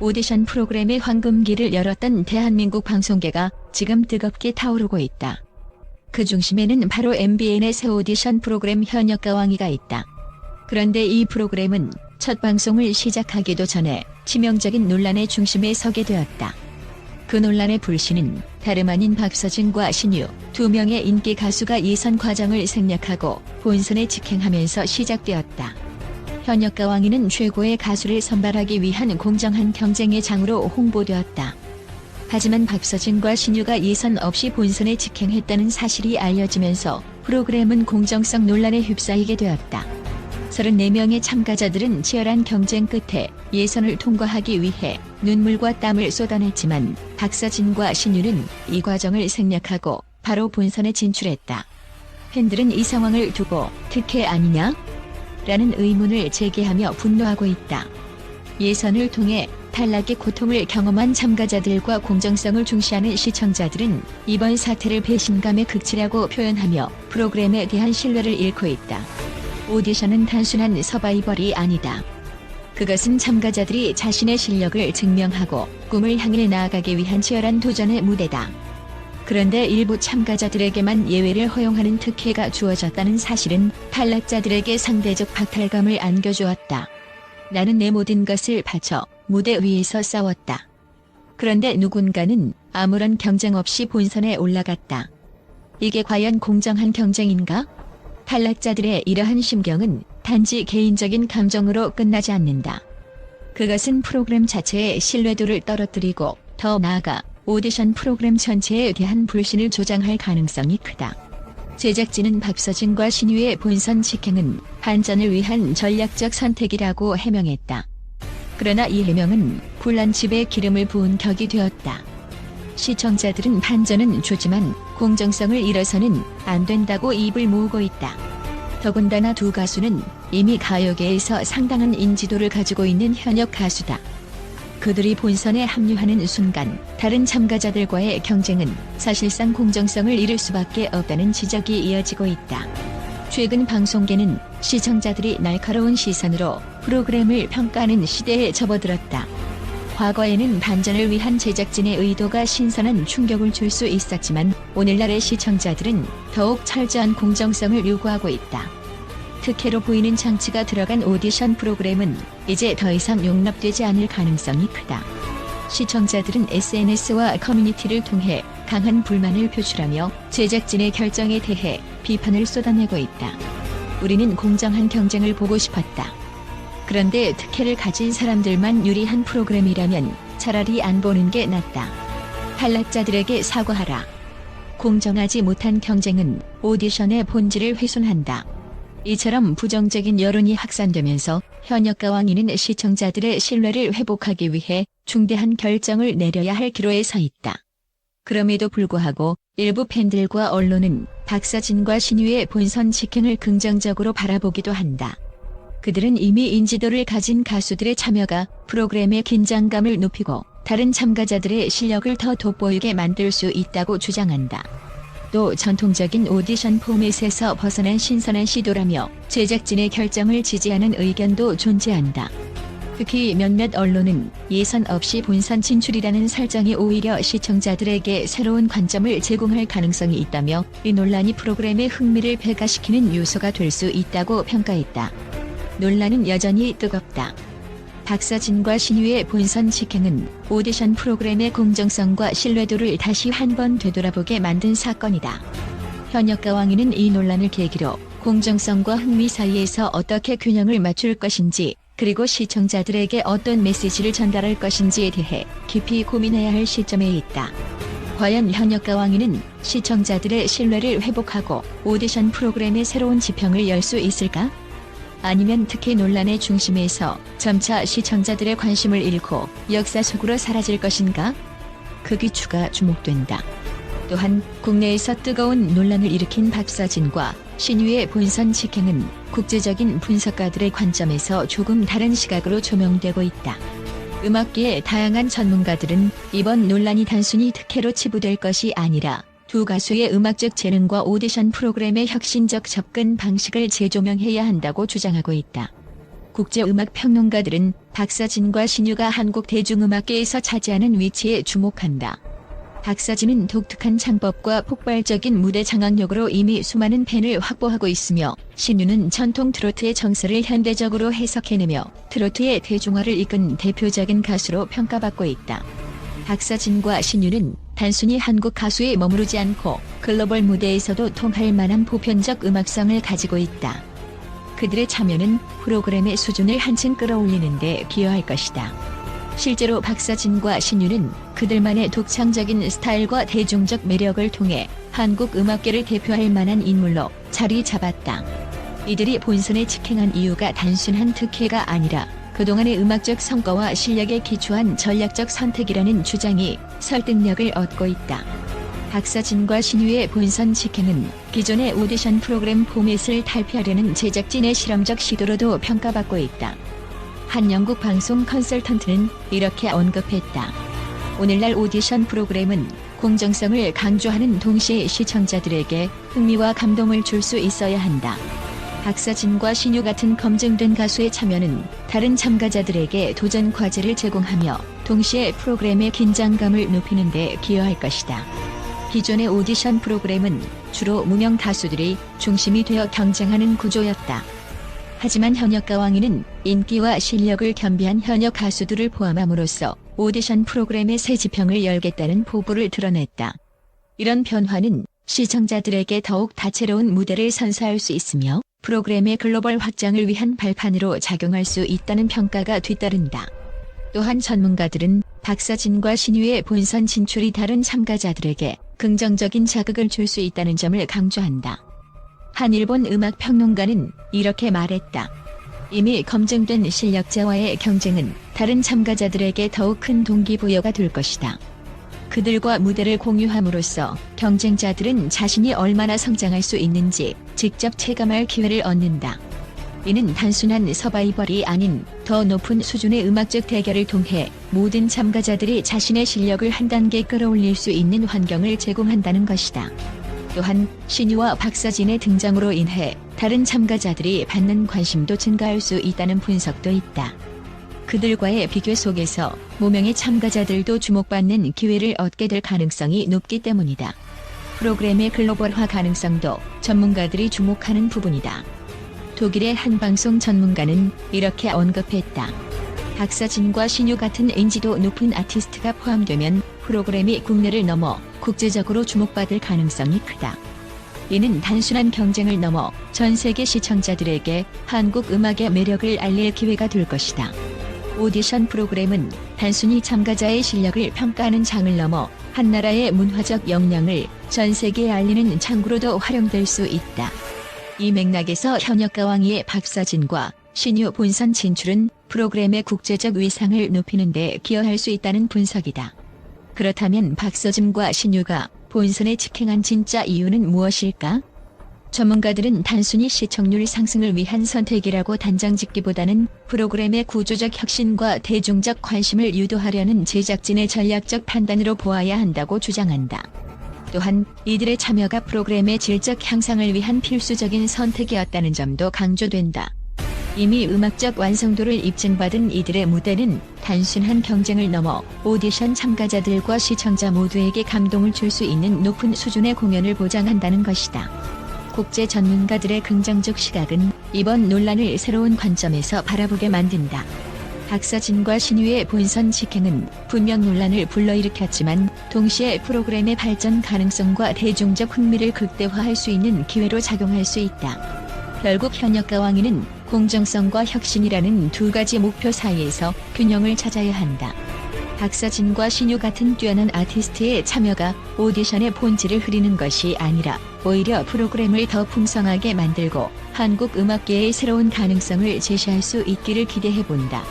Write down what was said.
오디션 프로그램의 황금기를 열었던 대한민국 방송계가 지금 뜨겁게 타오르고 있다. 그 중심에는 바로 MBN의 새 오디션 프로그램 현역가왕이가 있다. 그런데 이 프로그램은 첫 방송을 시작하기도 전에 치명적인 논란의 중심에 서게 되었다. 그 논란의 불씨는 다름 아닌 박서진과 신유 두 명의 인기 가수가 예선 과정을 생략하고 본선에 직행하면서 시작되었다. 현역가왕이는 최고의 가수를 선발하기 위한 공정한 경쟁의 장으로 홍보되었다. 하지만 박서진과 신유가 예선 없이 본선에 직행했다는 사실이 알려지면서 프로그램은 공정성 논란에 휩싸이게 되었다. 34명의 참가자들은 치열한 경쟁 끝에 예선을 통과하기 위해 눈물과 땀을 쏟아냈지만 박서진과 신유는 이 과정을 생략하고 바로 본선에 진출했다. 팬들은 이 상황을 두고 특혜 아니냐? 라는 의문을 제기하며 분노하고 있다. 예선을 통해 탈락의 고통을 경험한 참가자들과 공정성을 중시하는 시청자들은 이번 사태를 배신감의 극치라고 표현하며 프로그램에 대한 신뢰를 잃고 있다. 오디션은 단순한 서바이벌이 아니다. 그것은 참가자들이 자신의 실력을 증명하고 꿈을 향해 나아가기 위한 치열한 도전의 무대다. 그런데 일부 참가자들에게만 예외를 허용하는 특혜가 주어졌다는 사실은 탈락자들에게 상대적 박탈감을 안겨주었다. 나는 내 모든 것을 바쳐 무대 위에서 싸웠다. 그런데 누군가는 아무런 경쟁 없이 본선에 올라갔다. 이게 과연 공정한 경쟁인가? 탈락자들의 이러한 심경은 단지 개인적인 감정으로 끝나지 않는다. 그것은 프로그램 자체의 신뢰도를 떨어뜨리고 더 나아가 오디션 프로그램 전체에 대한 불신을 조장할 가능성이 크다. 제작진은 박서진과 신유의 본선 직행은 반전을 위한 전략적 선택이라고 해명했다. 그러나 이 해명은 불난집에 기름을 부은 격이 되었다. 시청자들은 반전은 좋지만 공정성을 잃어서는 안 된다고 입을 모으고 있다. 더군다나 두 가수는 이미 가요계에서 상당한 인지도를 가지고 있는 현역 가수다. 그들이 본선에 합류하는 순간 다른 참가자들과의 경쟁은 사실상 공정성을 잃을 수밖에 없다는 지적이 이어지고 있다. 최근 방송계는 시청자들이 날카로운 시선으로 프로그램을 평가하는 시대에 접어들었다. 과거에는 반전을 위한 제작진의 의도가 신선한 충격을 줄 수 있었지만 오늘날의 시청자들은 더욱 철저한 공정성을 요구하고 있다. 특혜로 보이는 장치가 들어간 오디션 프로그램은 이제 더 이상 용납되지 않을 가능성이 크다. 시청자들은 SNS와 커뮤니티를 통해 강한 불만을 표출하며 제작진의 결정에 대해 비판을 쏟아내고 있다. 우리는 공정한 경쟁을 보고 싶었다. 그런데 특혜를 가진 사람들만 유리한 프로그램이라면 차라리 안 보는 게 낫다. 탈락자들에게 사과하라. 공정하지 못한 경쟁은 오디션의 본질을 훼손한다. 이처럼 부정적인 여론이 확산되면서 현역가왕이는 시청자들의 신뢰를 회복하기 위해 중대한 결정을 내려야 할 기로에 서 있다. 그럼에도 불구하고 일부 팬들과 언론은 박서진과 신유의 본선 직행을 긍정적으로 바라보기도 한다. 그들은 이미 인지도를 가진 가수들의 참여가 프로그램의 긴장감을 높이고 다른 참가자들의 실력을 더 돋보이게 만들 수 있다고 주장한다. 또 전통적인 오디션 포맷에서 벗어난 신선한 시도라며 제작진의 결정을 지지하는 의견도 존재한다. 특히 몇몇 언론은 예선 없이 본선 진출이라는 설정이 오히려 시청자들에게 새로운 관점을 제공할 가능성이 있다며 이 논란이 프로그램의 흥미를 배가시키는 요소가 될 수 있다고 평가했다. 논란은 여전히 뜨겁다. 박서진과 신유의 본선 직행은 오디션 프로그램의 공정성과 신뢰도를 다시 한번 되돌아보게 만든 사건이다. 현역가왕이는 이 논란을 계기로 공정성과 흥미 사이에서 어떻게 균형을 맞출 것인지 그리고 시청자들에게 어떤 메시지를 전달할 것인지에 대해 깊이 고민해야 할 시점에 있다. 과연 현역가왕이는 시청자들의 신뢰를 회복하고 오디션 프로그램의 새로운 지평을 열 수 있을까? 아니면 특혜 논란의 중심에서 점차 시청자들의 관심을 잃고 역사 속으로 사라질 것인가? 그 기추가 주목된다. 또한 국내에서 뜨거운 논란을 일으킨 박서진과 신유의 본선 직행은 국제적인 분석가들의 관점에서 조금 다른 시각으로 조명되고 있다. 음악계의 다양한 전문가들은 이번 논란이 단순히 특혜로 치부될 것이 아니라 두 가수의 음악적 재능과 오디션 프로그램의 혁신적 접근 방식을 재조명해야 한다고 주장하고 있다. 국제음악평론가들은 박서진과 신유가 한국 대중음악계에서 차지하는 위치에 주목한다. 박서진은 독특한 창법과 폭발적인 무대 장악력으로 이미 수많은 팬을 확보하고 있으며, 신유는 전통 트로트의 정서를 현대적으로 해석해내며 트로트의 대중화를 이끈 대표적인 가수로 평가받고 있다. 박서진과 신유는 단순히 한국 가수에 머무르지 않고 글로벌 무대에서도 통할 만한 보편적 음악성을 가지고 있다. 그들의 참여는 프로그램의 수준을 한층 끌어올리는 데 기여할 것이다. 실제로 박서진과 신유는 그들만의 독창적인 스타일과 대중적 매력을 통해 한국 음악계를 대표할 만한 인물로 자리 잡았다. 이들이 본선에 직행한 이유가 단순한 특혜가 아니라 그동안의 음악적 성과와 실력에 기초한 전략적 선택이라는 주장이 설득력을 얻고 있다. 박서진과 신유의 본선 직행은 기존의 오디션 프로그램 포맷을 탈피하려는 제작진의 실험적 시도로도 평가받고 있다. 한 영국 방송 컨설턴트는 이렇게 언급했다. 오늘날 오디션 프로그램은 공정성을 강조하는 동시에 시청자들에게 흥미와 감동을 줄 수 있어야 한다. 박서진과 신유 같은 검증된 가수의 참여는 다른 참가자들에게 도전 과제를 제공하며 동시에 프로그램의 긴장감을 높이는 데 기여할 것이다. 기존의 오디션 프로그램은 주로 무명 가수들이 중심이 되어 경쟁하는 구조였다. 하지만 현역가왕이는 인기와 실력을 겸비한 현역 가수들을 포함함으로써 오디션 프로그램의 새 지평을 열겠다는 포부를 드러냈다. 이런 변화는 시청자들에게 더욱 다채로운 무대를 선사할 수 있으며 프로그램의 글로벌 확장을 위한 발판으로 작용할 수 있다는 평가가 뒤따른다. 또한 전문가들은 박서진과 신유의 본선 진출이 다른 참가자들에게 긍정적인 자극을 줄 수 있다는 점을 강조한다. 한 일본 음악 평론가는 이렇게 말했다. 이미 검증된 실력자와의 경쟁은 다른 참가자들에게 더욱 큰 동기부여가 될 것이다. 그들과 무대를 공유함으로써 경쟁자들은 자신이 얼마나 성장할 수 있는지 직접 체감할 기회를 얻는다. 이는 단순한 서바이벌이 아닌 더 높은 수준의 음악적 대결을 통해 모든 참가자들이 자신의 실력을 한 단계 끌어올릴 수 있는 환경을 제공한다는 것이다. 또한 신유와 박서진의 등장으로 인해 다른 참가자들이 받는 관심도 증가할 수 있다는 분석도 있다. 그들과의 비교 속에서 무명의 참가자들도 주목받는 기회를 얻게 될 가능성이 높기 때문이다. 프로그램의 글로벌화 가능성도 전문가들이 주목하는 부분이다. 독일의 한 방송 전문가는 이렇게 언급했다. 박서진과 신유 같은 인지도 높은 아티스트가 포함되면 프로그램이 국내를 넘어 국제적으로 주목받을 가능성이 크다. 이는 단순한 경쟁을 넘어 전 세계 시청자들에게 한국 음악의 매력을 알릴 기회가 될 것이다. 오디션 프로그램은 단순히 참가자의 실력을 평가하는 장을 넘어 한 나라의 문화적 역량을 전 세계에 알리는 창구로도 활용될 수 있다. 이 맥락에서 현역가왕이의 박서진과 신유 본선 진출은 프로그램의 국제적 위상을 높이는 데 기여할 수 있다는 분석이다. 그렇다면 박서진과 신유가 본선에 직행한 진짜 이유는 무엇일까? 전문가들은 단순히 시청률 상승을 위한 선택이라고 단정짓기보다는 프로그램의 구조적 혁신과 대중적 관심을 유도하려는 제작진의 전략적 판단으로 보아야 한다고 주장한다. 또한 이들의 참여가 프로그램의 질적 향상을 위한 필수적인 선택이었다는 점도 강조된다. 이미 음악적 완성도를 입증받은 이들의 무대는 단순한 경쟁을 넘어 오디션 참가자들과 시청자 모두에게 감동을 줄 수 있는 높은 수준의 공연을 보장한다는 것이다. 국제 전문가들의 긍정적 시각은 이번 논란을 새로운 관점에서 바라보게 만든다. 박서진과 신유의 본선 직행은 분명 논란을 불러일으켰지만 동시에 프로그램의 발전 가능성과 대중적 흥미를 극대화할 수 있는 기회로 작용할 수 있다. 결국 현역가왕이는 공정성과 혁신이라는 두 가지 목표 사이에서 균형을 찾아야 한다. 박서진과 신유 같은 뛰어난 아티스트의 참여가 오디션의 본질을 흐리는 것이 아니라 오히려 프로그램을 더 풍성하게 만들고 한국 음악계의 새로운 가능성을 제시할 수 있기를 기대해본다.